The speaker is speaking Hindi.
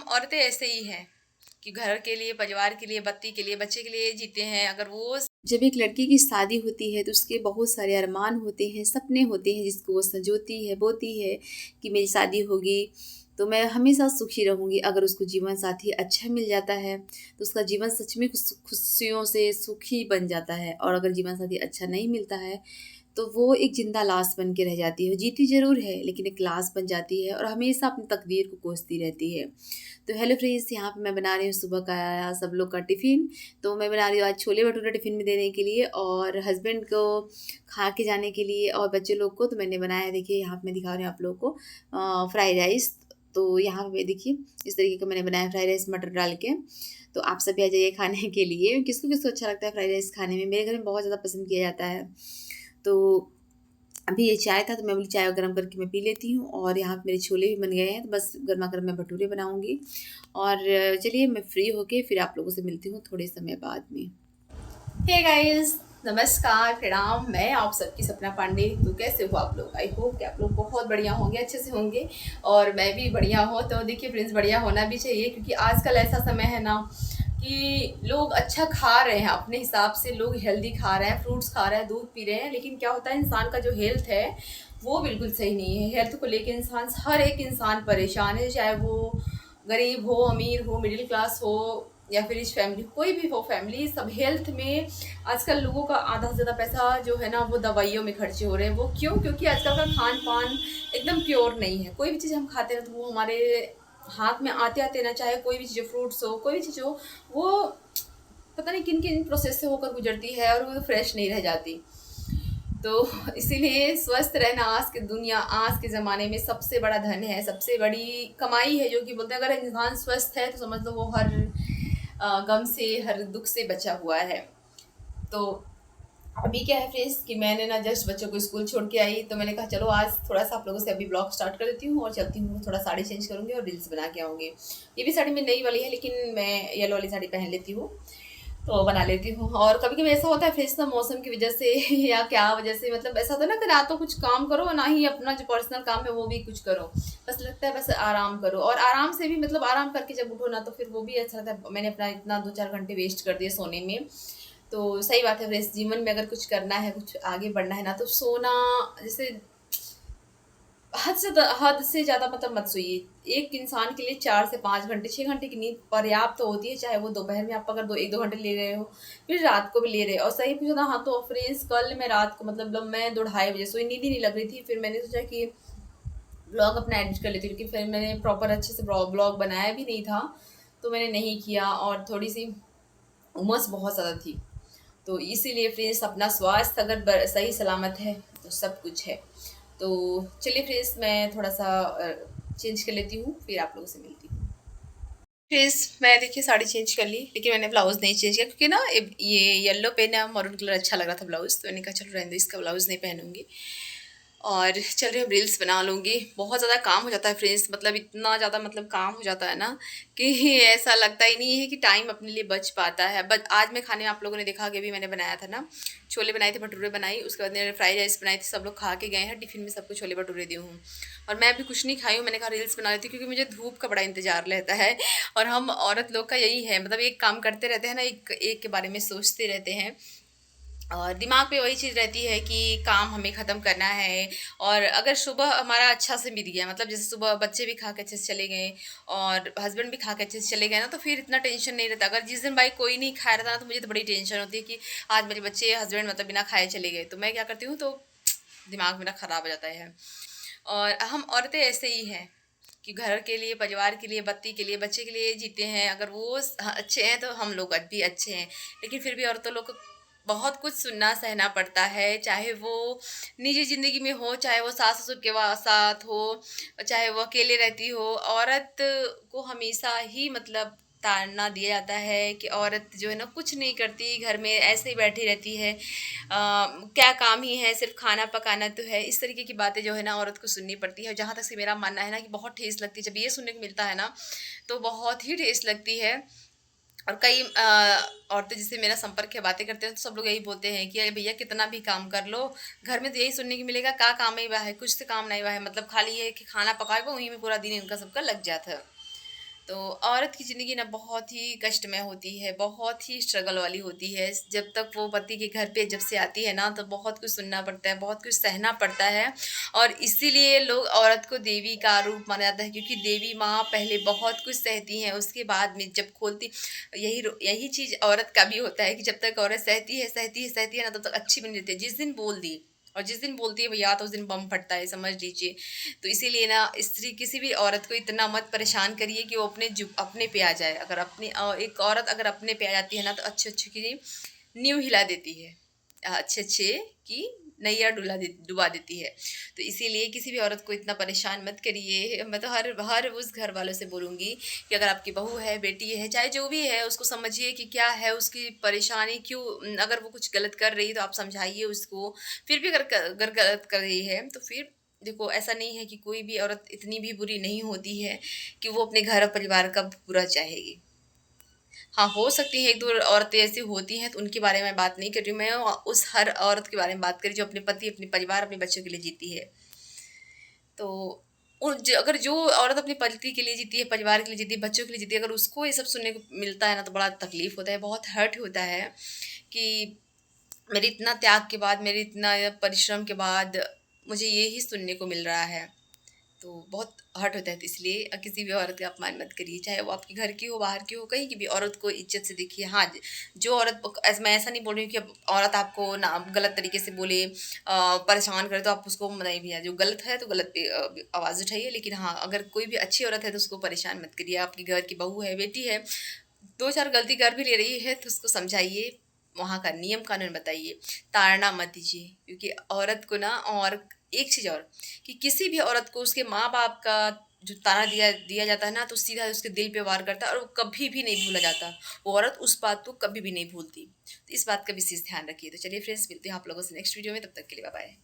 औरतें ऐसे ही हैं कि घर के लिए, परिवार के लिए, पति के लिए, बच्चे के लिए जीते हैं। अगर वो जब एक लड़की की शादी होती है तो उसके बहुत सारे अरमान होते हैं, सपने होते हैं जिसको वो संजोती है, बोती है कि मेरी शादी होगी तो मैं हमेशा सुखी रहूँगी। अगर उसको जीवन साथी अच्छा मिल जाता है तो उसका जीवन सच में खुशियों से सुखी बन जाता है, और अगर जीवन साथी अच्छा नहीं मिलता है तो वो एक ज़िंदा लाश बन के रह जाती है। जीती ज़रूर है लेकिन एक लाश बन जाती है और हमेशा अपनी तकदीर को कोसती रहती है। तो हेलो फ्रेंड्स, यहाँ पे मैं बना रही हूँ सुबह का सब लोग का टिफ़िन। तो मैं बना रही हूँ आज छोले भटूरे टिफ़िन में देने के लिए और हस्बैंड को खा के जाने के लिए और बच्चे लोग को। तो मैंने बनाया है, देखिए यहाँ पे मैं दिखा रही हूँ आप लोगों को फ्राइड राइस। तो यहाँ पे देखिए इस तरीके का मैंने बनाया फ्राइड राइस मटर डाल के। तो आप सभी आ जाइए खाने के लिए। किसको किसको अच्छा लगता है फ्राइड राइस खाने में? मेरे घर में बहुत ज़्यादा पसंद किया जाता है। तो अभी ये चाय था तो मैं बोली चाय गरम करके मैं पी लेती हूँ, और यहाँ पे मेरे छोले भी बन गए हैं तो बस गर्मा-गर्म मैं भटूरे बनाऊँगी। और चलिए मैं फ्री होके फिर आप लोगों से मिलती हूँ थोड़े समय बाद में। हे गाइस, नमस्कार, प्रणाम। मैं आप सबकी सपना पांडे। तो कैसे हो आप लोग? आई होप कि आप लोग बहुत बढ़िया होंगे, अच्छे से होंगे और मैं भी बढ़िया हूँ। तो देखिए फ्रेंड्स, बढ़िया होना भी चाहिए क्योंकि आजकल ऐसा समय है ना कि लोग अच्छा खा रहे हैं, अपने हिसाब से लोग हेल्दी खा रहे हैं, फ्रूट्स खा रहे हैं, दूध पी रहे हैं, लेकिन क्या होता है इंसान का जो हेल्थ है वो बिल्कुल सही नहीं है। हेल्थ को लेके इंसान, हर एक इंसान परेशान है, चाहे वो गरीब हो, अमीर हो, मिडिल क्लास हो या फिर रिच फैमिली, कोई भी हो फैमिली, सब हेल्थ में आजकल लोगों का आधा से ज़्यादा पैसा जो है ना वो दवाइयों में खर्चे हो रहे हैं। वो क्यों? क्योंकि आजकल का खान पान एकदम प्योर नहीं है। कोई भी चीज़ हम खाते हैं तो वो हमारे हाथ में आते आते ना, चाहे कोई भी चीज़, फ्रूट्स हो, कोई भी चीज़ हो, वो पता नहीं किन किन प्रोसेस से होकर गुजरती है और वो फ्रेश नहीं रह जाती। तो इसीलिए स्वस्थ रहना आज के ज़माने में सबसे बड़ा धन है, सबसे बड़ी कमाई है। जो कि बोलते हैं अगर इंसान स्वस्थ है तो समझ लो वो हर गम से, हर दुख से बचा हुआ है। तो अभी क्या है फ्रेंड्स कि मैंने ना जस्ट बच्चों को स्कूल छोड़ के आई, तो मैंने कहा चलो आज थोड़ा सा आप लोगों से अभी ब्लॉग स्टार्ट कर देती हूँ और चलती हूँ, थोड़ा साड़ी चेंज करूँगी और रील्स बना के आऊँगी। ये भी साड़ी मेरी नई वाली है लेकिन मैं येलो वाली साड़ी पहन लेती हूँ तो बना लेती हूँ। और कभी कभी ऐसा होता है फ्रेंड्स ना, मौसम की वजह से या क्या वजह से, मतलब ऐसा होता है ना कि ना तो कुछ काम करो ना ही अपना जो पर्सनल काम है वो भी कुछ करो, बस लगता है बस आराम करो। और आराम से भी मतलब आराम करके जब उठो ना तो फिर वो भी अच्छा लगता है। मैंने अपना इतना 2-4 घंटे वेस्ट कर दिए सोने में। तो सही बात है फ्रेंड्स, जीवन में अगर कुछ करना है, कुछ आगे बढ़ना है ना तो सोना, जैसे हद से ज़्यादा मतलब मत सोइए। एक इंसान के लिए 4 से 5 घंटे, 6 घंटे की नींद पर्याप्त तो होती है, चाहे वो दोपहर में आप अगर 1-2 घंटे ले रहे हो, फिर रात को भी ले रहे हो। और सही पूछो ना, हाँ, तो फ्रेंड्स कल मैं रात को मतलब मैं 2 ढाई बजे सोई, नींद ही नहीं लग रही थी। फिर मैंने सोचा कि ब्लॉग अपना एडिट कर लेती हूँ, लेकिन फिर मैंने प्रॉपर अच्छे से ब्लॉग बनाया भी नहीं था, तो मैंने नहीं किया। और थोड़ी-सी उमस बहुत ज़्यादा थी। तो इसीलिए फ्रेंड्स अपना स्वास्थ्य अगर सही सलामत है तो सब कुछ है। तो चलिए फ्रेंड्स मैं थोड़ा सा चेंज कर लेती हूँ, फिर आप लोगों से मिलती हूँ। फ्रेंड्स मैं देखिए साड़ी चेंज कर ली लेकिन मैंने ब्लाउज़ नहीं चेंज किया क्योंकि ना ये येलो पे ना मरून कलर अच्छा लग रहा था ब्लाउज़, तो मैंने कहा चलो रहने दो, इसका ब्लाउज़ नहीं पहनूंगी और चल रही हूँ रील्स बना लूँगी। बहुत ज़्यादा काम हो जाता है फ्रेंड्स, मतलब इतना ज़्यादा मतलब काम हो जाता है ना कि ऐसा लगता ही नहीं है कि टाइम अपने लिए बच पाता है। बट आज मैं खाने में आप लोगों ने देखा कि अभी मैंने बनाया था ना, छोले बनाए थे, भटूरे बनाई, उसके बाद मैंने फ्राइड राइस बनाई थी। सब लोग खा के गए हैं, टिफ़िन में सबको छोले भटूरे दी हूँ और मैं अभी कुछ नहीं खाई हूँ। मैंने कहा रील्स बना लेती हूँ क्योंकि मुझे धूप का बड़ा इंतजार रहता है और हम औरत लोग का यही है, मतलब एक काम करते रहते हैं ना, एक एक के बारे में सोचते रहते हैं और दिमाग पे वही चीज़ रहती है कि काम हमें ख़त्म करना है। और अगर सुबह हमारा अच्छा से बीत गया, मतलब जैसे सुबह बच्चे भी खा के अच्छे से चले गए और हस्बैंड भी खा के अच्छे से चले गए ना, तो फिर इतना टेंशन नहीं रहता। अगर जिस दिन भाई कोई नहीं खा रहा था ना तो मुझे तो बड़ी टेंशन होती है कि आज मेरे बच्चे, हस्बैंड मतलब बिना खाए चले गए, तो मैं क्या करती हूँ, तो दिमाग मेरा ख़राब हो जाता है। और हम औरतें ऐसे ही हैं कि घर के लिए, परिवार के लिए, पति के लिए, बच्चे के लिए जीते हैं। अगर वो अच्छे हैं तो हम लोग भी अच्छे हैं, लेकिन फिर भी औरतों लोग को बहुत कुछ सुनना सहना पड़ता है, चाहे वो निजी ज़िंदगी में हो, चाहे वो सास ससुर के साथ हो, चाहे वो अकेले रहती हो। औरत को हमेशा ही मतलब ताड़ना दिया जाता है कि औरत जो है ना कुछ नहीं करती, घर में ऐसे ही बैठी रहती है, क्या काम ही है, सिर्फ खाना पकाना तो है। इस तरीके की बातें जो है ना औरत को सुननी पड़ती है। और जहाँ तक से मेरा मानना है ना कि बहुत ठेस लगती है जब ये सुनने को मिलता है ना, तो बहुत ही ठेस लगती है। और कई औरतें जिससे मेरा संपर्क है, बातें करते हैं, तो सब लोग यही बोलते हैं कि अरे भैया कितना भी काम कर लो, घर में तो यही सुनने को मिलेगा, क्या काम ही हुआ है, कुछ से काम नहीं हुआ है, मतलब खाली ये कि खाना पकाए वो, वहीं में पूरा दिन इनका सबका लग जाता है। तो औरत की ज़िंदगी ना बहुत ही कष्टमय होती है, बहुत ही स्ट्रगल वाली होती है। जब तक वो पति के घर पे जब से आती है ना, तो बहुत कुछ सुनना पड़ता है, बहुत कुछ सहना पड़ता है और इसीलिए लोग औरत को देवी का रूप माना जाता है, क्योंकि देवी माँ पहले बहुत कुछ सहती हैं, उसके बाद में जब खोलती यही चीज़ औरत का भी होता है कि जब तक औरत सहती है, सहती है, सहती है ना, तब तक अच्छी बनी रहती है। जिस दिन बोल दी और जिस दिन बोलती है भैया, तो उस दिन बम फटता है, समझ लीजिए। तो इसीलिए ना स्त्री किसी भी औरत को इतना मत परेशान करिए कि वो अपने पे आ जाए। अगर एक औरत अगर अपने पे आ जाती है ना, तो अच्छे अच्छे की नींव हिला देती है, अच्छे अच्छे की नैया डुबा देती है। तो इसीलिए किसी भी औरत को इतना परेशान मत करिए। मैं तो हर हर उस घर वालों से बोलूँगी कि अगर आपकी बहू है, बेटी है, चाहे जो भी है, उसको समझिए कि क्या है उसकी परेशानी, क्यों अगर वो कुछ गलत कर रही है तो आप समझाइए उसको। फिर भी अगर गलत कर रही है तो फिर देखो, ऐसा नहीं है कि कोई भी औरत इतनी भी बुरी नहीं होती है कि वो अपने घर और परिवार का बुरा चाहेगी। हाँ, हो सकती है 1-2 औरतें ऐसी होती हैं, तो उनके बारे में बात नहीं कर रही हूँ मैं, उस हर औरत के बारे में बात कर रही हूँ जो अपने पति, अपने परिवार, अपने बच्चों के लिए जीती है। तो अगर जो औरत अपने पति के लिए जीती है, परिवार के लिए जीती है, बच्चों के लिए जीती है, अगर उसको ये सब सुनने को मिलता है ना, तो बड़ा तकलीफ होता है, बहुत हर्ट होता है कि मेरे इतना त्याग के बाद, मेरे इतना परिश्रम के बाद मुझे ये ही सुनने को मिल रहा है। तो बहुत हर्ट होता है। तो इसलिए किसी भी औरत का अपमान मत करिए, चाहे वो आपके घर की हो, बाहर की हो, कहीं की भी औरत को इज्जत से देखिए। हाँ, जो औरत मैं ऐसा नहीं बोल रही हूँ कि अब औरत आपको ना गलत तरीके से बोले, परेशान करे, तो आप उसको नहीं भी, जो गलत है तो गलत पे आवाज़ उठाइए। लेकिन हाँ, अगर कोई भी अच्छी औरत है तो उसको परेशान मत करिए। आपके घर की बहू है, बेटी है, 2-4 गलती कर भी ले रही है तो उसको समझाइए, वहाँ का नियम कानून बताइए, ताड़ना मत दीजिए। क्योंकि औरत को ना, और एक चीज़ और, कि किसी भी औरत को उसके माँ-बाप का जो ताना दिया दिया जाता है ना, तो सीधा उसके दिल पे वार करता है और वो कभी भी नहीं भूला जाता। वो औरत उस बात को कभी भी नहीं भूलती। तो इस बात का विशेष ध्यान रखिए। तो चलिए फ्रेंड्स, मिलते हैं आप लोगों से नेक्स्ट वीडियो में, तब तक के लिए बाय बाय।